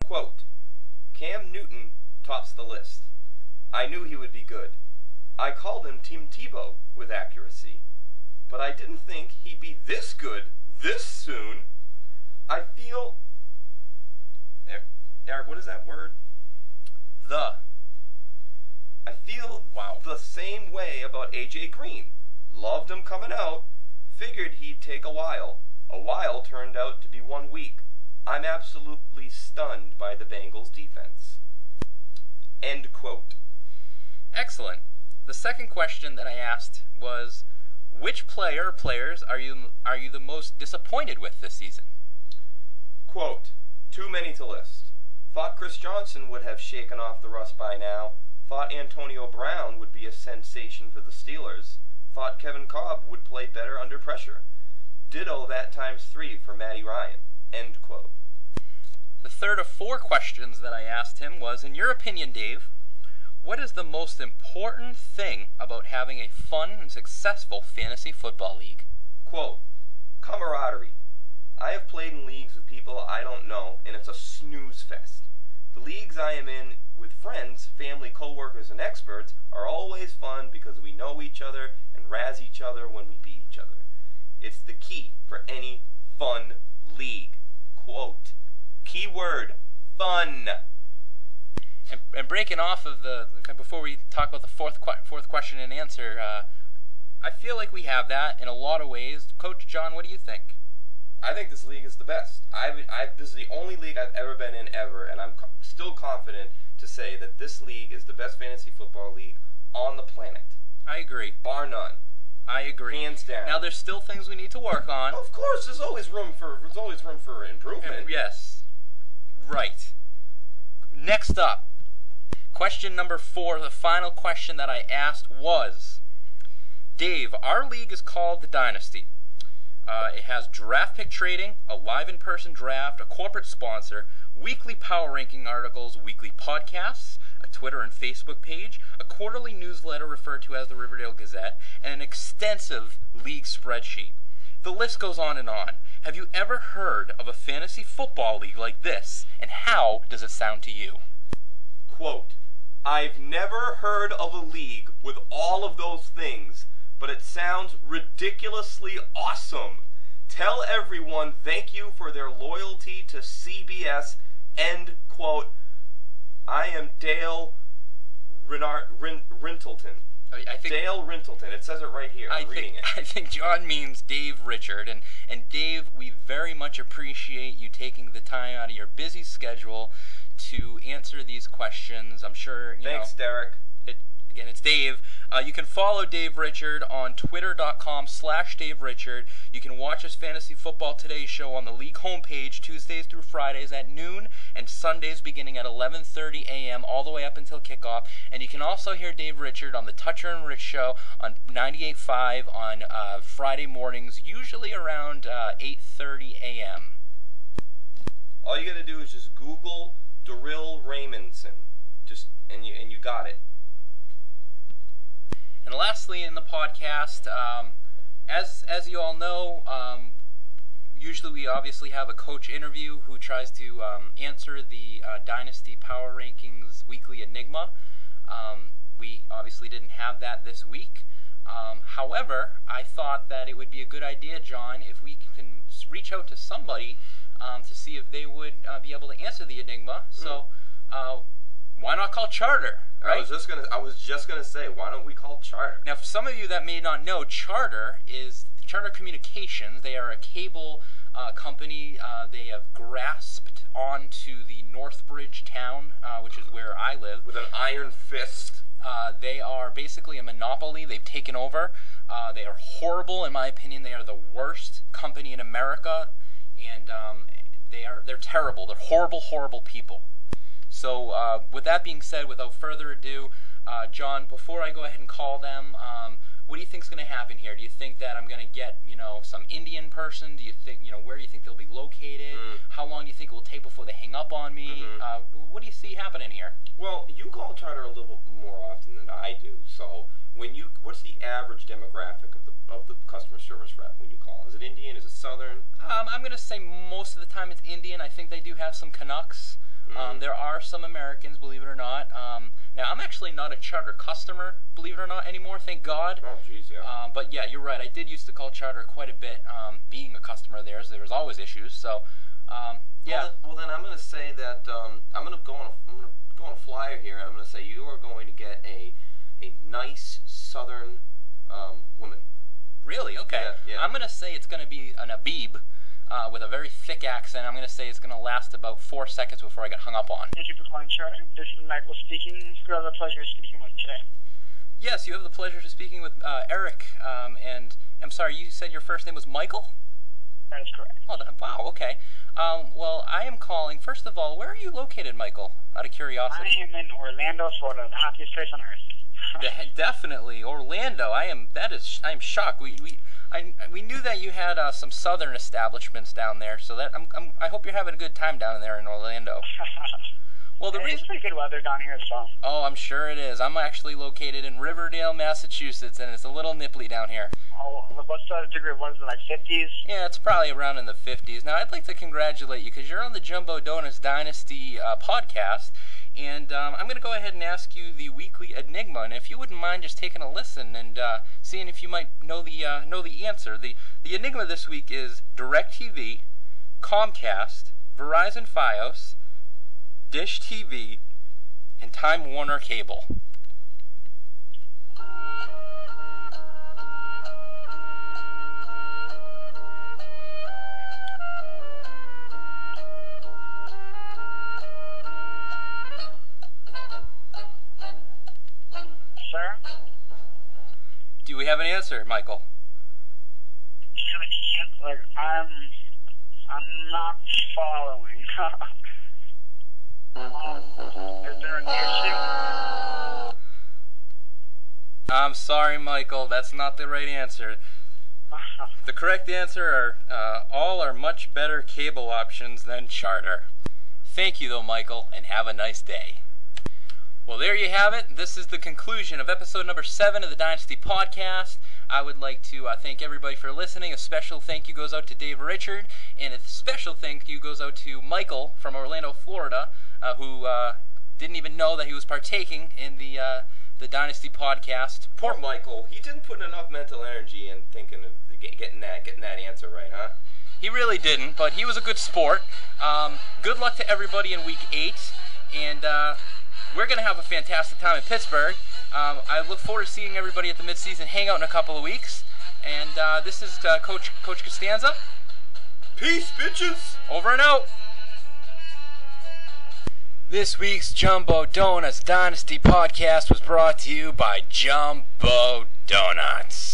Quote, Cam Newton tops the list. I knew he would be good. I called him Tim Tebow with accuracy. But I didn't think he'd be this good this soon. I feel... Eric, what is that word? I feel the same way about AJ Green. Loved him coming out. Figured he'd take a while. A while turned out to be 1 week. I'm absolutely stunned by the Bengals defense. End quote. Excellent. The second question that I asked was, which player or players are you the most disappointed with this season? Quote, too many to list. Thought Chris Johnson would have shaken off the rust by now. Thought Antonio Brown would be a sensation for the Steelers. Thought Kevin Kolb would play better under pressure. Ditto that times 3 for Matty Ryan. End quote. The third of 4 questions that I asked him was, in your opinion, Dave, what is the most important thing about having a fun and successful fantasy football league? Quote, camaraderie. I have played in leagues with people I don't know, and it's a snooze fest. The leagues I am in with friends, family, co-workers, and experts are always fun because we know each other and razz each other when we beat each other. It's the key for any fun league. Quote, keyword, fun. And breaking off of before we talk about the fourth question and answer, I feel like we have that in a lot of ways. Coach John, what do you think? I think this league is the best. This is the only league I've ever been in ever, and I'm still confident to say that this league is the best fantasy football league on the planet. I agree. Bar none. I agree. Hands down. Now, there's still things we need to work on. Of course, there's always room for improvement. Yes. Right. Next up, question number 4, the final question that I asked was, Dave, our league is called the Dynasty. It has draft pick trading, a live in-person draft, a corporate sponsor, weekly power ranking articles, weekly podcasts, a Twitter and Facebook page, a quarterly newsletter referred to as the Riverdale Gazette, and an extensive league spreadsheet. The list goes on and on. Have you ever heard of a fantasy football league like this, and how does it sound to you? Quote, I've never heard of a league with all of those things, but it sounds ridiculously awesome. Tell everyone thank you for their loyalty to CBS. End quote. I am Dale Rintleton. Dale Rintleton. It says it right here. I'm reading it. I think John means Dave Richard. And Dave, we very much appreciate you taking the time out of your busy schedule to answer these questions. I'm sure, Thanks, Derek. Again, it's Dave. You can follow Dave Richard on twitter.com/Dave Richard. You can watch his Fantasy Football Today show on the league homepage Tuesdays through Fridays at noon and Sundays beginning at 11:30 a.m. all the way up until kickoff. And you can also hear Dave Richard on the Toucher and Rich show on 98.5 on Friday mornings, usually around 8:30 a.m. All you got to do is just Google Darryl Raymondson, and you got it. And lastly, in the podcast, as you all know, usually we obviously have a coach interview who tries to answer the Dynasty Power Rankings Weekly Enigma. We obviously didn't have that this week. However, I thought that it would be a good idea, John, if we can reach out to somebody to see if they would be able to answer the enigma. So, why not call Charter? Right? I was just gonna say, why don't we call Charter? Now, for some of you that may not know, Charter is Charter Communications. They are a cable company. They have grasped onto the Northbridge town, which is where I live, with an iron fist. They are basically a monopoly. They've taken over. They are horrible, in my opinion. They are the worst company in America, and they're terrible. They're horrible, horrible people. So, with that being said, without further ado, John, before I go ahead and call them, what do you think is going to happen here? Do you think that I'm going to get, some Indian person? Do you think, where do you think they'll be located? How long do you think it will take before they hang up on me? What do you see happening here? Well, you call Charter a little more often than I do. So, what's the average demographic of the customer service rep when you call? Is it Indian? Is it Southern? I'm going to say most of the time it's Indian. I think they do have some Canucks. There are some Americans, believe it or not. Now, I'm actually not a Charter customer, believe it or not, anymore, thank God. Oh, jeez, yeah. But yeah, you're right. I did used to call Charter quite a bit, being a customer of theirs. There was always issues, so yeah. Well, then I'm going to say that I'm going to go on a flyer here. I'm going to say you are going to get a nice Southern woman. Really? Okay. Yeah. I'm going to say it's going to be an Abib with a very thick accent. I'm going to say it's going to last about 4 seconds before I get hung up on. Thank you for calling Charter. This is Michael speaking. Who have the pleasure of speaking with today? Yes, you have the pleasure of speaking with Eric. And I'm sorry, you said your first name was Michael? That is correct. Oh, wow, okay. Well, I am calling. First of all, where are you located, Michael? Out of curiosity. I am in Orlando, Florida, the happiest place on earth. Definitely, Orlando. I am shocked. We knew that you had some southern establishments down there, so that I hope you're having a good time down there in Orlando. Well, it's pretty good weather down here, so. Oh, I'm sure it is. I'm actually located in Riverdale, Massachusetts, and it's a little nipply down here. Oh, what's the degree? What is it, like 50s? Yeah, it's probably around in the 50s. Now, I'd like to congratulate you because you're on the Jumbo Donuts Dynasty podcast, and I'm going to go ahead and ask you the weekly enigma, and if you wouldn't mind just taking a listen and seeing if you might know the answer. The enigma this week is DirecTV, Comcast, Verizon Fios, Dish TV, and Time Warner Cable. Sir? Do we have an answer, Michael? Like, I'm not following. Is there an issue? I'm sorry, Michael. That's not the right answer. The correct answer are all are much better cable options than Charter. Thank you, though, Michael, and have a nice day. Well, there you have it. This is the conclusion of episode number 7 of the Dynasty Podcast. I would like to thank everybody for listening. A special thank you goes out to Dave Richard, and a special thank you goes out to Michael from Orlando, Florida, who didn't even know that he was partaking in the Dynasty Podcast. Poor Michael. He didn't put enough mental energy in thinking of getting that answer right, huh? He really didn't, but he was a good sport. Good luck to everybody in Week 8, and we're going to have a fantastic time in Pittsburgh. I look forward to seeing everybody at the midseason hangout in a couple of weeks. And this is Coach Costanza. Peace, bitches! Over and out. This week's Jumbo Donuts Dynasty Podcast was brought to you by Jumbo Donuts.